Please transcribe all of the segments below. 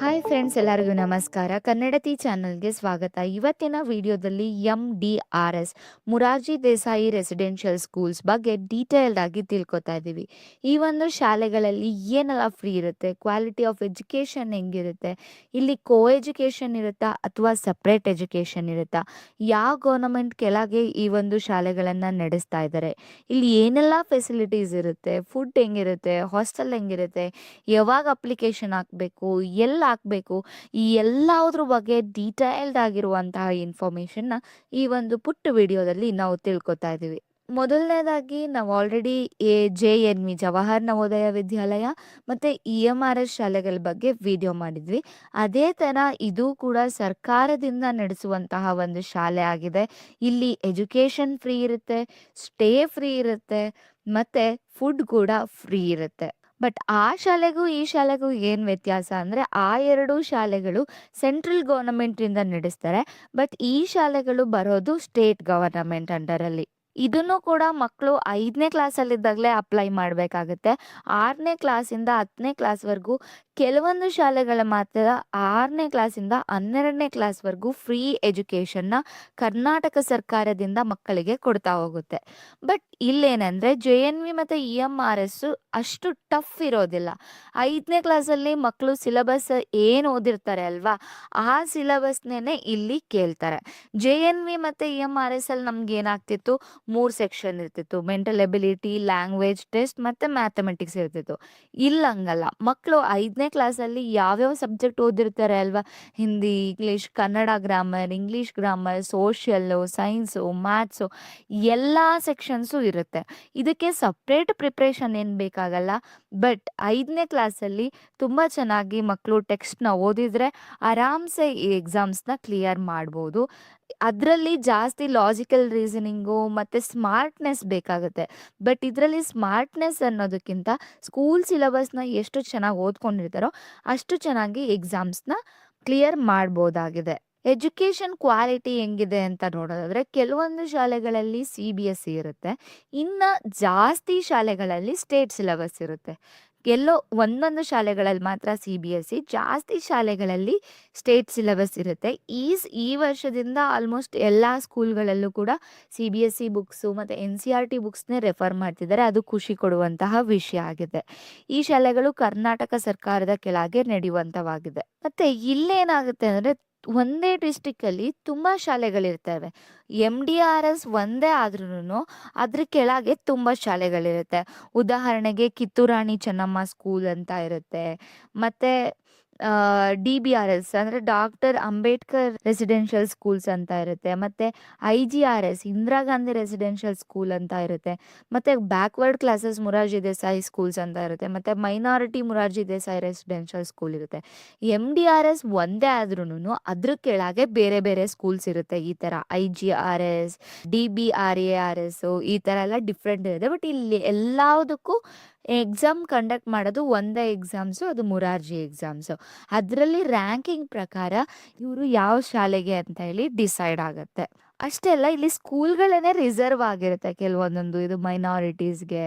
Hi friends, ಎಲ್ಲರಿಗೂ ನಮಸ್ಕಾರ. ಕನ್ನಡತಿ ಚಾನಲ್ಗೆ ಸ್ವಾಗತ. ಇವತ್ತಿನ ವಿಡಿಯೋದಲ್ಲಿ MDRS Morarji Desai residential schools ಬಗ್ಗೆ ಡೀಟೇಲ್ಡ್ ಆಗಿ ತಿಳ್ಕೊತಾ ಇದ್ದೀವಿ. ಈ ಒಂದು ಶಾಲೆಗಳಲ್ಲಿ ಏನೆಲ್ಲ ಫ್ರೀ ಇರುತ್ತೆ, ಕ್ವಾಲಿಟಿ ಆಫ್ ಎಜುಕೇಷನ್ ಹೆಂಗಿರುತ್ತೆ, ಇಲ್ಲಿ ಕೋ ಎಜುಕೇಷನ್ ಇರುತ್ತಾ ಅಥವಾ ಸಪ್ರೇಟ್ ಎಜುಕೇಷನ್ ಇರುತ್ತಾ, ಯಾವ ಗೌರ್ನಮೆಂಟ್ ಕೆಳಗೆ ಈ ಒಂದು ಶಾಲೆಗಳನ್ನು ನಡೆಸ್ತಾ ಇದ್ದಾರೆ, ಇಲ್ಲಿ ಏನೆಲ್ಲ ಫೆಸಿಲಿಟೀಸ್ ಇರುತ್ತೆ, ಫುಡ್ ಹೆಂಗಿರುತ್ತೆ, ಹಾಸ್ಟೆಲ್ ಹೆಂಗಿರುತ್ತೆ, ಯಾವಾಗ ಅಪ್ಲಿಕೇಶನ್ ಹಾಕಬೇಕು, ಎಲ್ಲಿ ಹಾಕಬೇಕು, ಈ ಎಲ್ಲದ್ರ ಬಗ್ಗೆ ಡೀಟೇಲ್ಡ್ ಆಗಿರುವಂತಹ ಇನ್ಫಾರ್ಮೇಷನ್ನ ಈ ಒಂದು ಪುಟ್ಟ ವಿಡಿಯೋದಲ್ಲಿ ನಾವು ತಿಳ್ಕೊತಾ ಇದ್ದೀವಿ. ಮೊದಲನೇದಾಗಿ ನಾವು ಆಲ್ರೆಡಿ JNV ಜವಾಹರ್ ನವೋದಯ ವಿದ್ಯಾಲಯ ಮತ್ತು EMRS ಶಾಲೆಗಳ ಬಗ್ಗೆ ವಿಡಿಯೋ ಮಾಡಿದ್ವಿ. ಅದೇ ಥರ ಇದು ಕೂಡ ಸರ್ಕಾರದಿಂದ ನಡೆಸುವಂತಹ ಒಂದು ಶಾಲೆ ಆಗಿದೆ. ಇಲ್ಲಿ ಎಜುಕೇಷನ್ ಫ್ರೀ ಇರುತ್ತೆ, ಸ್ಟೇ ಫ್ರೀ ಇರುತ್ತೆ ಮತ್ತು ಫುಡ್ ಕೂಡ ಫ್ರೀ ಇರುತ್ತೆ. ಬಟ್ ಆ ಶಾಲೆಗೂ ಈ ಶಾಲೆಗೂ ಏನು ವ್ಯತ್ಯಾಸ ಅಂದರೆ, ಆ ಎರಡೂ ಶಾಲೆಗಳು ಸೆಂಟ್ರಲ್ ಗವರ್ನಮೆಂಟಿಂದ ನಡೆಸ್ತಾರೆ. ಬಟ್ ಈ ಶಾಲೆಗಳು ಬರೋದು ಸ್ಟೇಟ್ ಗವರ್ನಮೆಂಟ್ ಅಂಡರಲ್ಲಿ. ಇದನ್ನು ಕೂಡ ಮಕ್ಕಳು 5ನೇ ಕ್ಲಾಸಲ್ಲಿದ್ದಾಗಲೇ ಅಪ್ಲೈ ಮಾಡಬೇಕಾಗುತ್ತೆ. 6ನೇ ಕ್ಲಾಸಿಂದ 10ನೇ ಕ್ಲಾಸ್ವರೆಗೂ ಕೆಲವೊಂದು ಶಾಲೆಗಳ ಮಾತ್ರ 6ನೇ ಕ್ಲಾಸಿಂದ 12ನೇ ಕ್ಲಾಸ್ವರೆಗೂ ಫ್ರೀ ಎಜುಕೇಷನ್ನ ಕರ್ನಾಟಕ ಸರ್ಕಾರದಿಂದ ಮಕ್ಕಳಿಗೆ ಕೊಡ್ತಾ ಹೋಗುತ್ತೆ. ಬಟ್ ಇಲ್ಲೇನೆಂದರೆ JNV ಮತ್ತು EMRS ಅಷ್ಟು ಟಫ್ ಇರೋದಿಲ್ಲ. 5ನೇ ಕ್ಲಾಸಲ್ಲಿ ಮಕ್ಕಳು ಸಿಲೆಬಸ್ ಏನು ಓದಿರ್ತಾರೆ ಅಲ್ವಾ, ಆ ಸಿಲೆಬಸ್ನೇ ಇಲ್ಲಿ ಕೇಳ್ತಾರೆ. JNV ಮತ್ತು EMRS ಅಲ್ಲಿ ನಮ್ಗೆ ಏನಾಗ್ತಿತ್ತು, 3 ಸೆಕ್ಷನ್ ಇರ್ತಿತ್ತು. ಮೆಂಟಲ್ ಎಬಿಲಿಟಿ, ಲ್ಯಾಂಗ್ವೇಜ್ ಟೆಸ್ಟ್ ಮತ್ತು ಮ್ಯಾಥಮೆಟಿಕ್ಸ್ ಇರ್ತಿತ್ತು. ಇಲ್ಲಂಗಲ್ಲ, ಮಕ್ಕಳು 5ನೇ ಕ್ಲಾಸಲ್ಲಿ ಯಾವ್ಯಾವ ಸಬ್ಜೆಕ್ಟ್ ಓದಿರ್ತಾರೆ ಅಲ್ವಾ, Hindi, English, Kannada grammar, English grammar, social, science, maths ಎಲ್ಲ ಸೆಕ್ಷನ್ಸು ಇರುತ್ತೆ. ಇದಕ್ಕೆ ಸಪ್ರೇಟ್ ಪ್ರಿಪ್ರೇಷನ್ ಏನು ಬೇಕಾಗಲ್ಲ. ಬಟ್ 5ನೇ ಕ್ಲಾಸಲ್ಲಿ ತುಂಬ ಚೆನ್ನಾಗಿ ಮಕ್ಕಳು ಟೆಕ್ಸ್ಟ್ನ ಓದಿದರೆ ಆರಾಮ್ಸೆ ಈ ಎಕ್ಸಾಮ್ಸ್ನ ಕ್ಲಿಯರ್ ಮಾಡ್ಬೋದು. ಅದರಲ್ಲಿ ಜಾಸ್ತಿ ಲಾಜಿಕಲ್ ರೀಸನಿಂಗು ಮತ್ತು ಸ್ಮಾರ್ಟ್ನೆಸ್ ಬೇಕಾಗುತ್ತೆ. ಬಟ್ ಇದರಲ್ಲಿ ಸ್ಮಾರ್ಟ್ನೆಸ್ ಅನ್ನೋದಕ್ಕಿಂತ ಸ್ಕೂಲ್ ಸಿಲೆಬಸ್ನ ಎಷ್ಟು ಚೆನ್ನಾಗಿ ಓದ್ಕೊಂಡಿರ್ತಾರೋ ಅಷ್ಟು ಚೆನ್ನಾಗಿ ಎಕ್ಸಾಮ್ಸ್ನ ಕ್ಲಿಯರ್ ಮಾಡ್ಬೋದಾಗಿದೆ. ಎಜುಕೇಷನ್ ಕ್ವಾಲಿಟಿ ಹೆಂಗಿದೆ ಅಂತ ನೋಡೋದಾದರೆ, ಕೆಲವೊಂದು ಶಾಲೆಗಳಲ್ಲಿ CBSE ಇರುತ್ತೆ, ಇನ್ನು ಜಾಸ್ತಿ ಶಾಲೆಗಳಲ್ಲಿ ಸ್ಟೇಟ್ ಸಿಲೆಬಸ್ ಇರುತ್ತೆ. ಎಲ್ಲೋ ಒಂದೊಂದು ಶಾಲೆಗಳಲ್ಲಿ ಮಾತ್ರ CBSE, ಜಾಸ್ತಿ ಶಾಲೆಗಳಲ್ಲಿ ಸ್ಟೇಟ್ ಸಿಲೆಬಸ್ ಇರುತ್ತೆ. ಈ ವರ್ಷದಿಂದ ಆಲ್ಮೋಸ್ಟ್ ಎಲ್ಲ ಸ್ಕೂಲ್ಗಳಲ್ಲೂ ಕೂಡ CBSE ಬುಕ್ಸು ಮತ್ತು NCERT ಬುಕ್ಸ್ನೇ ರೆಫರ್ ಮಾಡ್ತಿದ್ದಾರೆ. ಅದು ಖುಷಿ ಕೊಡುವಂತಹ ವಿಷಯ ಆಗಿದೆ. ಈ ಶಾಲೆಗಳು ಕರ್ನಾಟಕ ಸರ್ಕಾರದ ಕೆಳಗೆ ನಡೆಯುವಂಥವಾಗಿದೆ. ಮತ್ತು ಇಲ್ಲೇನಾಗುತ್ತೆ ಅಂದರೆ, ಒಂದೇ ಡಿಸ್ಟಿಕ್ಕಲ್ಲಿ ತುಂಬ ಶಾಲೆಗಳಿರ್ತವೆ. MDRS ಒಂದೇ ಆದ್ರೂ ಅದ್ರ ಕೆಳಗೆ ತುಂಬ ಶಾಲೆಗಳಿರುತ್ತೆ. ಉದಾಹರಣೆಗೆ ಕಿತ್ತೂರಾಣಿ ಚೆನ್ನಮ್ಮ ಸ್ಕೂಲ್ ಅಂತ ಇರುತ್ತೆ, ಮತ್ತು DBRS ಅಂದರೆ ಡಾಕ್ಟರ್ ಅಂಬೇಡ್ಕರ್ ರೆಸಿಡೆನ್ಷಿಯಲ್ ಸ್ಕೂಲ್ಸ್ ಅಂತ ಇರುತ್ತೆ, ಮತ್ತು IGRS Indira Gandhi residential school ಅಂತ ಇರುತ್ತೆ, ಮತ್ತು backward classes Morarji Desai schools ಅಂತ ಇರುತ್ತೆ, ಮತ್ತು minority Morarji Desai residential school ಇರುತ್ತೆ. MDRS ಒಂದೇ ಆದ್ರೂ ಅದ್ರ ಕೆಳಗೆ ಬೇರೆ ಬೇರೆ ಸ್ಕೂಲ್ಸ್ ಇರುತ್ತೆ. ಈ ಥರ IGRS, DBRARS ಈ ಥರ ಎಲ್ಲ ಡಿಫ್ರೆಂಟ್ ಇರುತ್ತೆ. ಬಟ್ ಇಲ್ಲಿ ಎಲ್ಲದಕ್ಕೂ ಎಕ್ಸಾಮ್ ಕಂಡಕ್ಟ್ ಮಾಡೋದು ಒಂದೇ ಎಕ್ಸಾಮ್ಸು, ಅದು ಮುರಾರ್ಜಿ ಎಕ್ಸಾಮ್ಸು. ಅದರಲ್ಲಿ ರ್ಯಾಂಕಿಂಗ್ ಪ್ರಕಾರ ಇವರು ಯಾವ ಶಾಲೆಗೆ ಅಂತ ಹೇಳಿ ಡಿಸೈಡ್ ಆಗುತ್ತೆ. ಅಷ್ಟೇ ಅಲ್ಲ, ಇಲ್ಲಿ ಸ್ಕೂಲ್ಗಳೇ ರಿಸರ್ವ್ ಆಗಿರುತ್ತೆ ಕೆಲವೊಂದೊಂದು. ಇದು ಮೈನಾರಿಟೀಸ್ಗೆ,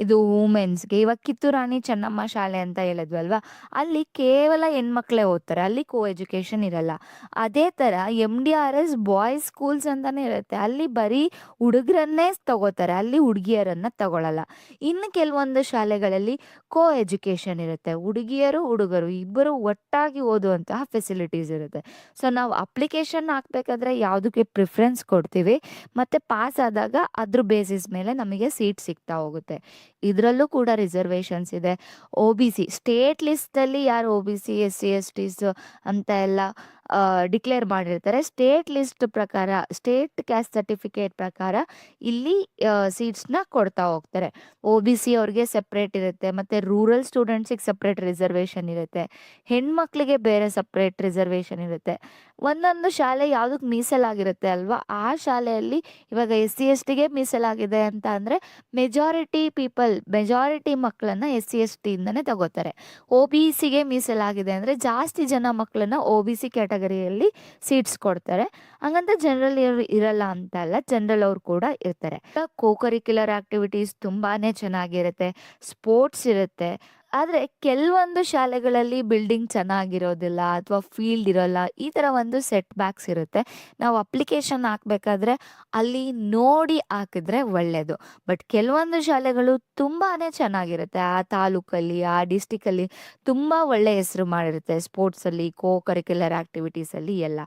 ಇದು ವುಮೆನ್ಸ್ಗೆ. ಇವಾಗ ಕಿತ್ತೂರಾಣಿ ಚೆನ್ನಮ್ಮ ಶಾಲೆ ಅಂತ ಹೇಳಿದ್ವಲ್ವಾ, ಅಲ್ಲಿ ಕೇವಲ ಹೆಣ್ಮಕ್ಳೇ ಓದ್ತಾರೆ, ಅಲ್ಲಿ ಕೋ ಎಜುಕೇಷನ್ ಇರಲ್ಲ. ಅದೇ ಥರ MDRS ಬಾಯ್ಸ್ ಸ್ಕೂಲ್ಸ್ ಅಂತಲೇ ಇರುತ್ತೆ, ಅಲ್ಲಿ ಬರೀ ಹುಡುಗರನ್ನೇ ತಗೋತಾರೆ, ಅಲ್ಲಿ ಹುಡುಗಿಯರನ್ನು ತಗೊಳ್ಳಲ್ಲ. ಇನ್ನು ಕೆಲವೊಂದು ಶಾಲೆಗಳಲ್ಲಿ ಕೋ ಎಜುಕೇಷನ್ ಇರುತ್ತೆ, ಹುಡುಗಿಯರು ಹುಡುಗರು ಇಬ್ಬರು ಒಟ್ಟಾಗಿ ಓದುವಂತಹ ಫೆಸಿಲಿಟೀಸ್ ಇರುತ್ತೆ. ಸೊ ನಾವು ಅಪ್ಲಿಕೇಶನ್ ಹಾಕಬೇಕಾದ್ರೆ ಯಾವುದಕ್ಕೆ ಪ್ರಿಫರೆನ್ಸ್ ಕೊಡ್ತೀವಿ, ಮತ್ತು ಪಾಸ್ ಆದಾಗ ಅದ್ರ ಬೇಸಿಸ್ ಮೇಲೆ ನಮಗೆ ಸೀಟ್ ಸಿಗ್ತಾ ಹೋಗುತ್ತೆ. ಇದರಲ್ಲೂ ಕೂಡ ರಿಸರ್ವೇಷನ್ಸ್ ಇದೆ. OBC ಸ್ಟೇಟ್ ಲಿಸ್ಟಲ್ಲಿ ಯಾರು OBC, SC, STs ಅಂತ ಎಲ್ಲ ಡಿಕ್ಲೇರ್ ಮಾಡಿರ್ತಾರೆ, ಸ್ಟೇಟ್ ಲಿಸ್ಟ್ ಪ್ರಕಾರ, ಸ್ಟೇಟ್ ಕ್ಯಾಸ್ಟ್ ಸರ್ಟಿಫಿಕೇಟ್ ಪ್ರಕಾರ ಇಲ್ಲಿ ಸೀಟ್ಸ್ನ ಕೊಡ್ತಾ ಹೋಗ್ತಾರೆ. OBC ಅವ್ರಿಗೆ ಸಪ್ರೇಟ್ ಇರುತ್ತೆ, ಮತ್ತು ರೂರಲ್ ಸ್ಟೂಡೆಂಟ್ಸಿಗೆ ಸಪ್ರೇಟ್ ರಿಸರ್ವೇಷನ್ ಇರುತ್ತೆ, ಹೆಣ್ಮಕ್ಳಿಗೆ ಬೇರೆ ಸಪ್ರೇಟ್ ರಿಸರ್ವೇಷನ್ ಇರುತ್ತೆ. ಒಂದೊಂದು ಶಾಲೆ ಯಾವುದಕ್ಕೆ ಮೀಸಲಾಗಿರುತ್ತೆ ಅಲ್ವಾ, ಆ ಶಾಲೆಯಲ್ಲಿ ಇವಾಗ SC STಗೆ ಮೀಸಲಾಗಿದೆ ಅಂತ ಅಂದರೆ ಮೆಜಾರಿಟಿ ಮಕ್ಕಳನ್ನು SC STಯಿಂದನೇ ತಗೋತಾರೆ. OBCಗೆ ಮೀಸಲಾಗಿದೆ ಅಂದರೆ ಜಾಸ್ತಿ ಜನ ಮಕ್ಕಳನ್ನ OBC ಕ್ಯಾಟಗರಿಯಲ್ಲಿ ಸೀಟ್ಸ್ ಕೊಡ್ತಾರೆ. ಹಂಗಂತ ಜನರಲ್ ಇರಲ್ಲ ಅಂತ ಅಲ್ಲ, ಜನರಲ್ ಅವ್ರು ಕೂಡ ಇರ್ತಾರೆ. ಕೋ ಕರಿಕ್ಯುಲರ್ ಆಕ್ಟಿವಿಟೀಸ್ ತುಂಬಾ ಚೆನ್ನಾಗಿರುತ್ತೆ, ಸ್ಪೋರ್ಟ್ಸ್ ಇರುತ್ತೆ. ಆದ್ರೆ ಕೆಲವೊಂದು ಶಾಲೆಗಳಲ್ಲಿ ಬಿಲ್ಡಿಂಗ್ ಚೆನ್ನಾಗಿರೋದಿಲ್ಲ ಅಥವಾ ಫೀಲ್ಡ್ ಇರೋಲ್ಲ. ಈ ಥರ ಒಂದು ಸೆಟ್ ಬ್ಯಾಕ್ಸ್ ಇರುತ್ತೆ. ನಾವು ಅಪ್ಲಿಕೇಶನ್ ಹಾಕ್ಬೇಕಾದ್ರೆ ಅಲ್ಲಿ ನೋಡಿ ಹಾಕಿದ್ರೆ ಒಳ್ಳೆಯದು. ಬಟ್ ಕೆಲವೊಂದು ಶಾಲೆಗಳು ತುಂಬಾನೇ ಚೆನ್ನಾಗಿರುತ್ತೆ. ಆ ತಾಲೂಕಲ್ಲಿ, ಆ ಡಿಸ್ಟ್ರಿಕ್ಟಲ್ಲಿ ತುಂಬ ಒಳ್ಳೆ ಹೆಸರು ಮಾಡಿರುತ್ತೆ. ಸ್ಪೋರ್ಟ್ಸಲ್ಲಿ, ಕೋ ಕರಿಕ್ಯುಲರ್ ಆಕ್ಟಿವಿಟೀಸಲ್ಲಿ ಎಲ್ಲ.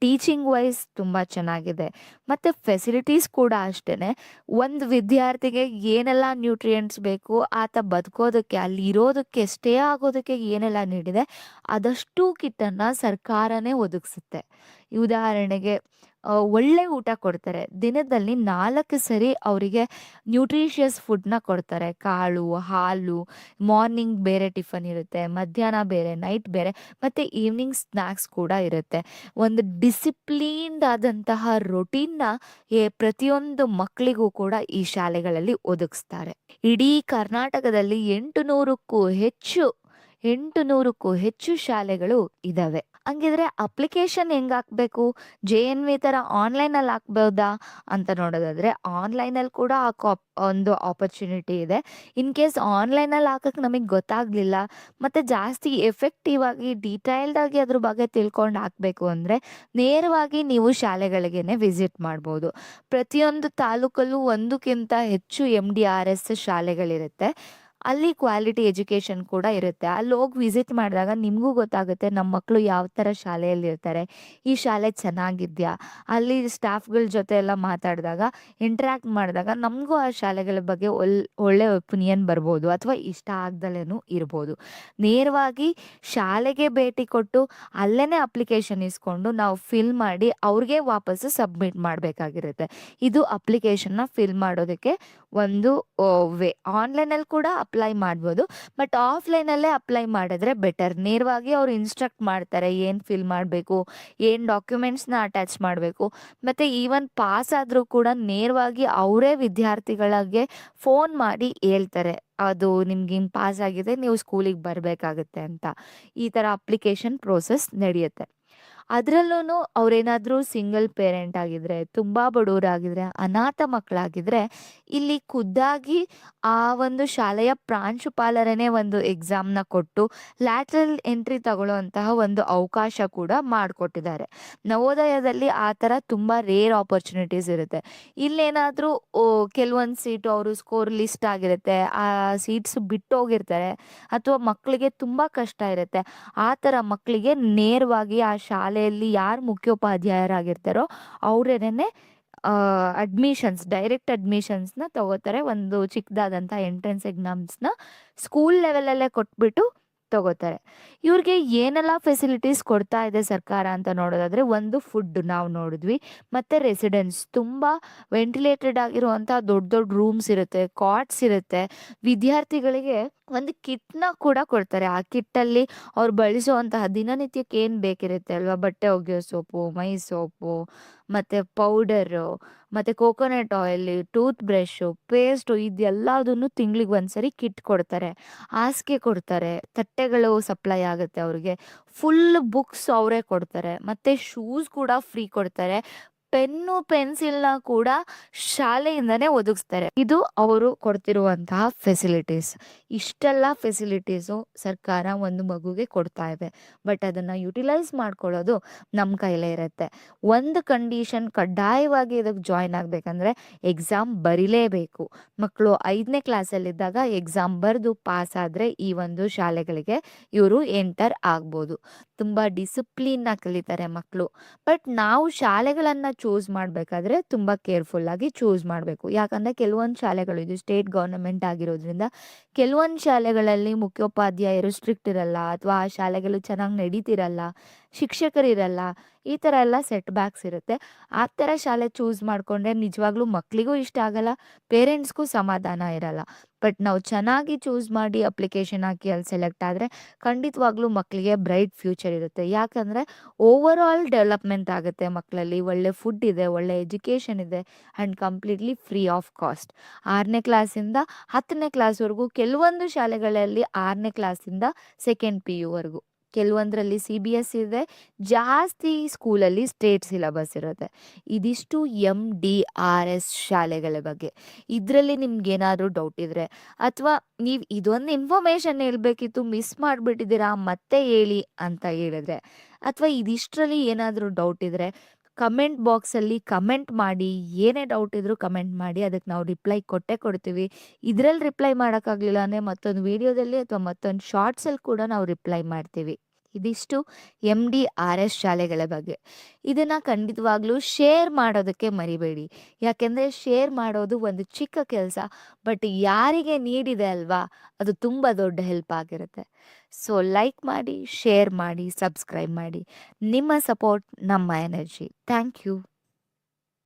ಟೀಚಿಂಗ್ ವೈಸ್ ತುಂಬ ಚೆನ್ನಾಗಿದೆ. ಮತ್ತು ಫೆಸಿಲಿಟೀಸ್ ಕೂಡ ಅಷ್ಟೇ. ಒಂದು ವಿದ್ಯಾರ್ಥಿಗೆ ಏನೆಲ್ಲ ನ್ಯೂಟ್ರಿಯೆಂಟ್ಸ್ ಬೇಕು, ಆತ ಬದುಕೋದಕ್ಕೆ, ಅಲ್ಲಿ ಇರೋದಕ್ಕೆ, ಸ್ಟೇ ಆಗೋದಕ್ಕೆ ಏನೆಲ್ಲ ನೀಡಿದೆ, ಅದಷ್ಟು ಕಿಟ್ಟನ್ನು ಸರ್ಕಾರನೇ ಒದಗಿಸುತ್ತೆ. ಉದಾಹರಣೆಗೆ ಒಳ್ಳೆ ಊಟ ಕೊಡ್ತಾರೆ. ದಿನದಲ್ಲಿ 4 ಸರಿ ಅವರಿಗೆ ನ್ಯೂಟ್ರಿಷಿಯಸ್ ಫುಡ್‌ನ ಕೊಡ್ತಾರೆ. ಕಾಳು, ಹಾಲು, ಮಾರ್ನಿಂಗ್ ಬೇರೆ ಟಿಫನ್ ಇರುತ್ತೆ, ಮಧ್ಯಾಹ್ನ ಬೇರೆ, ನೈಟ್ ಬೇರೆ, ಮತ್ತು ಈವ್ನಿಂಗ್ ಸ್ನ್ಯಾಕ್ಸ್ ಕೂಡ ಇರುತ್ತೆ. ಒಂದು ಡಿಸಿಪ್ಲೀನ್ಡ್ ಆದಂತಹ ರೊಟೀನ್‌ನ ಪ್ರತಿಯೊಂದು ಮಕ್ಕಳಿಗೂ ಕೂಡ ಈ ಶಾಲೆಗಳಲ್ಲಿ ಒದಗಿಸ್ತಾರೆ. ಇಡೀ ಕರ್ನಾಟಕದಲ್ಲಿ 800ಕ್ಕೂ ಹೆಚ್ಚು ಶಾಲೆಗಳು ಇದಾವೆ. ಹಂಗಿದ್ರೆ ಅಪ್ಲಿಕೇಶನ್ ಹೆಂಗ್ ಹಾಕ್ಬೇಕು? JNV ಥರ ಆನ್‌ಲೈನಲ್ಲಿ ಹಾಕ್ಬೋದಾ ಅಂತ ನೋಡೋದಾದ್ರೆ, ಆನ್‌ಲೈನಲ್ಲಿ ಕೂಡ ಒಂದು ಆಪರ್ಚುನಿಟಿ ಇದೆ. ಇನ್ ಕೇಸ್ ಆನ್‌ಲೈನಲ್ಲಿ ಹಾಕಕ್ಕೆ ನಮಗೆ ಗೊತ್ತಾಗ್ಲಿಲ್ಲ, ಮತ್ತೆ ಜಾಸ್ತಿ ಎಫೆಕ್ಟಿವ್ ಆಗಿ, ಡೀಟೈಲ್ಡ್ ಆಗಿ ಅದ್ರ ಬಗ್ಗೆ ತಿಳ್ಕೊಂಡು ಹಾಕ್ಬೇಕು ಅಂದರೆ, ನೇರವಾಗಿ ನೀವು ಶಾಲೆಗಳಿಗೇನೆ ವಿಸಿಟ್ ಮಾಡ್ಬೋದು. ಪ್ರತಿಯೊಂದು ತಾಲೂಕಲ್ಲೂ ಒಂದಕ್ಕಿಂತ ಹೆಚ್ಚು MDRS ಶಾಲೆಗಳಿರುತ್ತೆ. ಅಲ್ಲಿ ಕ್ವಾಲಿಟಿ ಎಜುಕೇಷನ್ ಕೂಡ ಇರುತ್ತೆ. ಅಲ್ಲಿ ಹೋಗಿ ವಿಸಿಟ್ ಮಾಡಿದಾಗ ನಿಮಗೂ ಗೊತ್ತಾಗುತ್ತೆ ನಮ್ಮ ಮಕ್ಕಳು ಯಾವ ಥರ ಶಾಲೆಯಲ್ಲಿರ್ತಾರೆ, ಈ ಶಾಲೆ ಚೆನ್ನಾಗಿದೆಯಾ, ಅಲ್ಲಿ ಸ್ಟಾಫ್ಗಳ ಜೊತೆ ಎಲ್ಲ ಮಾತಾಡಿದಾಗ, ಇಂಟ್ರ್ಯಾಕ್ಟ್ ಮಾಡಿದಾಗ ನಮಗೂ ಆ ಶಾಲೆಗಳ ಬಗ್ಗೆ ಒಳ್ಳೆ ಒಪಿನಿಯನ್ ಬರ್ಬೋದು ಅಥವಾ ಇಷ್ಟ ಆಗ್ದಲೇನೂ ಇರ್ಬೋದು. ನೇರವಾಗಿ ಶಾಲೆಗೆ ಭೇಟಿ ಕೊಟ್ಟು ಅಲ್ಲೇ ಅಪ್ಲಿಕೇಶನ್ ಇಸ್ಕೊಂಡು ನಾವು ಫಿಲ್ ಮಾಡಿ ಅವ್ರಿಗೆ ವಾಪಸ್ಸು ಸಬ್ಮಿಟ್ ಮಾಡಬೇಕಾಗಿರುತ್ತೆ. ಇದು ಅಪ್ಲಿಕೇಶನ್ನ ಫಿಲ್ ಮಾಡೋದಕ್ಕೆ ಒಂದು ವೇ. ಆನ್‌ಲೈನಲ್ಲಿ ಕೂಡ ಅಪ್ಲೈ ಮಾಡ್ಬೋದು. ಬಟ್ ಆಫ್‌ಲೈನಲ್ಲೇ ಅಪ್ಲೈ ಮಾಡಿದ್ರೆ ಬೆಟರ್. ನೇರವಾಗಿ ಅವ್ರು ಇನ್ಸ್ಟ್ರಕ್ಟ್ ಮಾಡ್ತಾರೆ ಏನು ಫಿಲ್ ಮಾಡಬೇಕು, ಏನು ಡಾಕ್ಯುಮೆಂಟ್ಸ್‌ನ ಅಟ್ಯಾಚ್ ಮಾಡಬೇಕು. ಮತ್ತು ಈವನ್ ಪಾಸ್ ಆದರೂ ಕೂಡ ನೇರವಾಗಿ ಅವರೇ ವಿದ್ಯಾರ್ಥಿಗಳಿಗೆ ಫೋನ್ ಮಾಡಿ ಹೇಳ್ತಾರೆ. ಅದು ನಿಮ್ಗೆ ಹಿಂಗೆ ಪಾಸ್ ಆಗಿದೆ, ನೀವು ಸ್ಕೂಲಿಗೆ ಬರಬೇಕಾಗುತ್ತೆ ಅಂತ. ಈ ಥರ ಅಪ್ಲಿಕೇಶನ್ ಪ್ರೋಸೆಸ್ ನಡೆಯುತ್ತೆ. ಅದರಲ್ಲೂ ಅವರೇನಾದರೂ ಸಿಂಗಲ್ ಪೇರೆಂಟ್ ಆಗಿದ್ರೆ, ತುಂಬ ಬಡವರಾಗಿದ್ರೆ, ಅನಾಥ ಮಕ್ಕಳಾಗಿದ್ರೆ, ಇಲ್ಲಿ ಖುದ್ದಾಗಿ ಆ ಒಂದು ಶಾಲೆಯ ಪ್ರಾಂಶುಪಾಲರನೇ ಒಂದು ಎಕ್ಸಾಮ್ನ ಕೊಟ್ಟು ಲ್ಯಾಟ್ರಲ್ ಎಂಟ್ರಿ ತಗೊಳ್ಳುವಂತಹ ಒಂದು ಅವಕಾಶ ಕೂಡ ಮಾಡಿಕೊಟ್ಟಿದ್ದಾರೆ. ನವೋದಯದಲ್ಲಿ ಆ ಥರ ತುಂಬ ರೇರ್ ಆಪರ್ಚುನಿಟೀಸ್ ಇರುತ್ತೆ. ಇಲ್ಲೇನಾದರೂ ಕೆಲವೊಂದು ಸೀಟು ಅವರು ಸ್ಕೋರ್ ಲಿಸ್ಟ್ ಆಗಿರುತ್ತೆ, ಆ ಸೀಟ್ಸ್ ಬಿಟ್ಟೋಗಿರ್ತಾರೆ, ಅಥವಾ ಮಕ್ಕಳಿಗೆ ತುಂಬ ಕಷ್ಟ ಇರುತ್ತೆ. ಆ ಥರ ಮಕ್ಕಳಿಗೆ ನೇರವಾಗಿ ಆ ಶಾಲೆಯಲ್ಲಿ ಯಾರು ಮುಖ್ಯೋಪಾಧ್ಯಾಯರಾಗಿರ್ತಾರೋ ಅವರೇನೆ ಡೈರೆಕ್ಟ್ ಅಡ್ಮಿಷನ್ಸ್‌ನ ತಗೋತಾರೆ. ಒಂದು ಚಿಕ್ಕದಾದಂಥ ಎಂಟ್ರೆನ್ಸ್ ಎಕ್ಸಾಮ್ಸ್‌ನ ಸ್ಕೂಲ್ ಲೆವೆಲಲ್ಲೇ ಕೊಟ್ಬಿಟ್ಟು ತಗೋತಾರೆ. ಇವ್ರಿಗೆ ಏನೆಲ್ಲ ಫೆಸಿಲಿಟೀಸ್ ಕೊಡ್ತಾ ಇದೆ ಸರ್ಕಾರ ಅಂತ ನೋಡೋದಾದ್ರೆ, ಒಂದು ಫುಡ್ ನಾವು ನೋಡಿದ್ವಿ, ಮತ್ತೆ ರೆಸಿಡೆನ್ಸ್ ತುಂಬ ವೆಂಟಿಲೇಟೆಡ್ ಆಗಿರುವಂಥ ದೊಡ್ಡ ದೊಡ್ಡ ರೂಮ್ಸ್ ಇರುತ್ತೆ, ಕಾಟ್ಸ್ ಇರುತ್ತೆ. ವಿದ್ಯಾರ್ಥಿಗಳಿಗೆ ಒಂದು ಕಿಟ್‌ನ ಕೂಡ ಕೊಡ್ತಾರೆ. ಆ ಕಿಟ್ಟಲ್ಲಿ ಅವ್ರು ಬಳಸುವಂತಹ ದಿನನಿತ್ಯಕ್ಕೆ ಏನು ಬೇಕಿರುತ್ತೆ ಅಲ್ವಾ, ಬಟ್ಟೆ ಒಗೆಯೋ ಸೋಪು, ಮೈ ಸೋಪು, ಮತ್ತು ಪೌಡರು, ಮತ್ತು coconut oil, tooth brush, paste, ಇದೆಲ್ಲದನ್ನು ತಿಂಗಳಿಗೆ ಒಂದ್ಸರಿ ಕಿಟ್ ಕೊಡ್ತಾರೆ. ಹಾಸಿಗೆ ಕೊಡ್ತಾರೆ, ತಟ್ಟೆಗಳು ಸಪ್ಲೈ ಆಗುತ್ತೆ ಅವ್ರಿಗೆ. ಫುಲ್ ಬುಕ್ಸ್ ಅವರೇ ಕೊಡ್ತಾರೆ, ಮತ್ತು ಶೂಸ್ ಕೂಡ ಫ್ರೀ ಕೊಡ್ತಾರೆ. ಪೆನ್ನು, ಪೆನ್ಸಿಲ್‌ನ ಕೂಡ ಶಾಲೆಯಿಂದನೇ ಒದಗಿಸ್ತಾರೆ. ಇದು ಅವರು ಕೊಡ್ತಿರುವಂತಹ ಫೆಸಿಲಿಟೀಸ್. ಇಷ್ಟೆಲ್ಲ ಫೆಸಿಲಿಟೀಸು ಸರ್ಕಾರ ಒಂದು ಮಗುಗೆ ಕೊಡ್ತಾ ಇದೆ. ಬಟ್ ಅದನ್ನು ಯುಟಿಲೈಸ್ ಮಾಡ್ಕೊಳ್ಳೋದು ನಮ್ಮ ಕೈಲೇ ಇರುತ್ತೆ. ಒಂದು ಕಂಡೀಷನ್, ಕಡ್ಡಾಯವಾಗಿ ಇದಕ್ಕೆ ಜಾಯ್ನ್ ಆಗಬೇಕಂದ್ರೆ ಎಕ್ಸಾಮ್ ಬರೀಲೇಬೇಕು. ಮಕ್ಕಳು 5ನೇ ಕ್ಲಾಸಲ್ಲಿದ್ದಾಗ ಎಕ್ಸಾಮ್ ಬರೆದು ಪಾಸ್ ಆದರೆ ಈ ಒಂದು ಶಾಲೆಗಳಿಗೆ ಇವರು ಎಂಟರ್ ಆಗ್ಬೋದು. ತುಂಬ ಡಿಸಿಪ್ಲಿನ್ನಾಗಿ ಕಲಿತಾರೆ ಮಕ್ಕಳು. ಬಟ್ ನಾವು ಶಾಲೆಗಳನ್ನು ಚೂಸ್ ಮಾಡಬೇಕಾದ್ರೆ ತುಂಬ ಕೇರ್ಫುಲ್ಲಾಗಿ ಚೂಸ್ ಮಾಡಬೇಕು. ಯಾಕಂದರೆ ಕೆಲವೊಂದು ಶಾಲೆಗಳು, ಇದು ಸ್ಟೇಟ್ ಗೌರ್ನಮೆಂಟ್ ಆಗಿರೋದ್ರಿಂದ, ಕೆಲವೊಂದು ಶಾಲೆಗಳಲ್ಲಿ ಮುಖ್ಯೋಪಾಧ್ಯಾಯರು ಸ್ಟ್ರಿಕ್ಟ್ ಇರಲ್ಲ, ಅಥವಾ ಆ ಶಾಲೆಗಳು ಚೆನ್ನಾಗಿ ನಡೀತಿರಲ್ಲ, ಶಿಕ್ಷಕರಿರಲ್ಲ. ಈ ಥರ ಎಲ್ಲ ಸೆಟ್ ಬ್ಯಾಕ್ಸ್ ಇರುತ್ತೆ. ಆ ಥರ ಶಾಲೆ ಚೂಸ್ ಮಾಡಿಕೊಂಡ್ರೆ ನಿಜವಾಗ್ಲೂ ಮಕ್ಕಳಿಗೂ ಇಷ್ಟ ಆಗಲ್ಲ, ಪೇರೆಂಟ್ಸ್ಗೂ ಸಮಾಧಾನ ಇರಲ್ಲ. ಬಟ್ ನಾವು ಚೆನ್ನಾಗಿ ಚೂಸ್ ಮಾಡಿ ಅಪ್ಲಿಕೇಶನ್ ಹಾಕಿ ಅಲ್ಲಿ ಸೆಲೆಕ್ಟ್ ಆದರೆ ಖಂಡಿತವಾಗ್ಲೂ ಮಕ್ಕಳಿಗೆ ಬ್ರೈಟ್ ಫ್ಯೂಚರ್ ಇರುತ್ತೆ. ಯಾಕಂದರೆ ಓವರ್ ಆಲ್ ಡೆವಲಪ್ಮೆಂಟ್ ಆಗುತ್ತೆ ಮಕ್ಕಳಲ್ಲಿ. ಒಳ್ಳೆ ಫುಡ್ ಇದೆ, ಒಳ್ಳೆ ಎಜುಕೇಷನ್ ಇದೆ, and completely free of cost. 6ನೇ ಕ್ಲಾಸಿಂದ 10ನೇ ಕ್ಲಾಸ್ವರೆಗೂ, ಕೆಲವೊಂದು ಶಾಲೆಗಳಲ್ಲಿ 6ನೇ ಕ್ಲಾಸಿಂದ ಸೆಕೆಂಡ್ PU ವರೆಗೂ ಕೆಲವೊಂದರಲ್ಲಿ CBSE ಇದೆ, ಜಾಸ್ತಿ ಸ್ಕೂಲಲ್ಲಿ ಸ್ಟೇಟ್ ಸಿಲೆಬಸ್ ಇರುತ್ತೆ. ಇದಿಷ್ಟು MDRS ಶಾಲೆಗಳ ಬಗ್ಗೆ. ಇದರಲ್ಲಿ ನಿಮ್ಗೇನಾದರೂ ಡೌಟ್ ಇದ್ದರೆ, ಅಥವಾ ನೀವು ಇದೊಂದು ಇನ್ಫಾರ್ಮೇಷನ್ ಹೇಳ್ಬೇಕಿತ್ತು ಮಿಸ್ ಮಾಡಿಬಿಟ್ಟಿದ್ದೀರಾ ಮತ್ತೆ ಹೇಳಿ ಅಂತ ಹೇಳಿದ್ರೆ, ಅಥವಾ ಇದಿಷ್ಟರಲ್ಲಿ ಏನಾದರೂ ಡೌಟ್ ಇದ್ದರೆ ಕಮೆಂಟ್ ಬಾಕ್ಸಲ್ಲಿ ಕಮೆಂಟ್ ಮಾಡಿ. ಏನೇ ಡೌಟ್ ಇದ್ರೂ ಕಮೆಂಟ್ ಮಾಡಿ, ಅದಕ್ಕೆ ನಾವು ರಿಪ್ಲೈ ಕೊಟ್ಟೇ ಕೊಡ್ತೀವಿ. ಇದರಲ್ಲಿ ರಿಪ್ಲೈ ಮಾಡೋಕ್ಕಾಗಲಿಲ್ಲ ಅಂದರೆ ಮತ್ತೊಂದು ವೀಡಿಯೋದಲ್ಲಿ ಅಥವಾ ಮತ್ತೊಂದು ಶಾರ್ಟ್ಸಲ್ಲಿ ಕೂಡ ನಾವು ರಿಪ್ಲೈ ಮಾಡ್ತೀವಿ. ಇದಿಷ್ಟು MDRS ಶಾಲೆಗಳ ಬಗ್ಗೆ. ಇದನ್ನು ಖಂಡಿತವಾಗ್ಲೂ ಶೇರ್ ಮಾಡೋದಕ್ಕೆ ಮರಿಬೇಡಿ. ಯಾಕೆಂದರೆ ಶೇರ್ ಮಾಡೋದು ಒಂದು ಚಿಕ್ಕ ಕೆಲಸ, ಬಟ್ ಯಾರಿಗೆ ನೀಡಿದೆ ಅಲ್ವಾ, ಅದು ತುಂಬ ದೊಡ್ಡ ಹೆಲ್ಪ್ ಆಗಿರುತ್ತೆ. ಸೊ ಲೈಕ್ ಮಾಡಿ, ಶೇರ್ ಮಾಡಿ, ಸಬ್ಸ್ಕ್ರೈಬ್ ಮಾಡಿ. ನಿಮ್ಮ ಸಪೋರ್ಟ್ ನಮ್ಮ ಎನರ್ಜಿ. Thank you.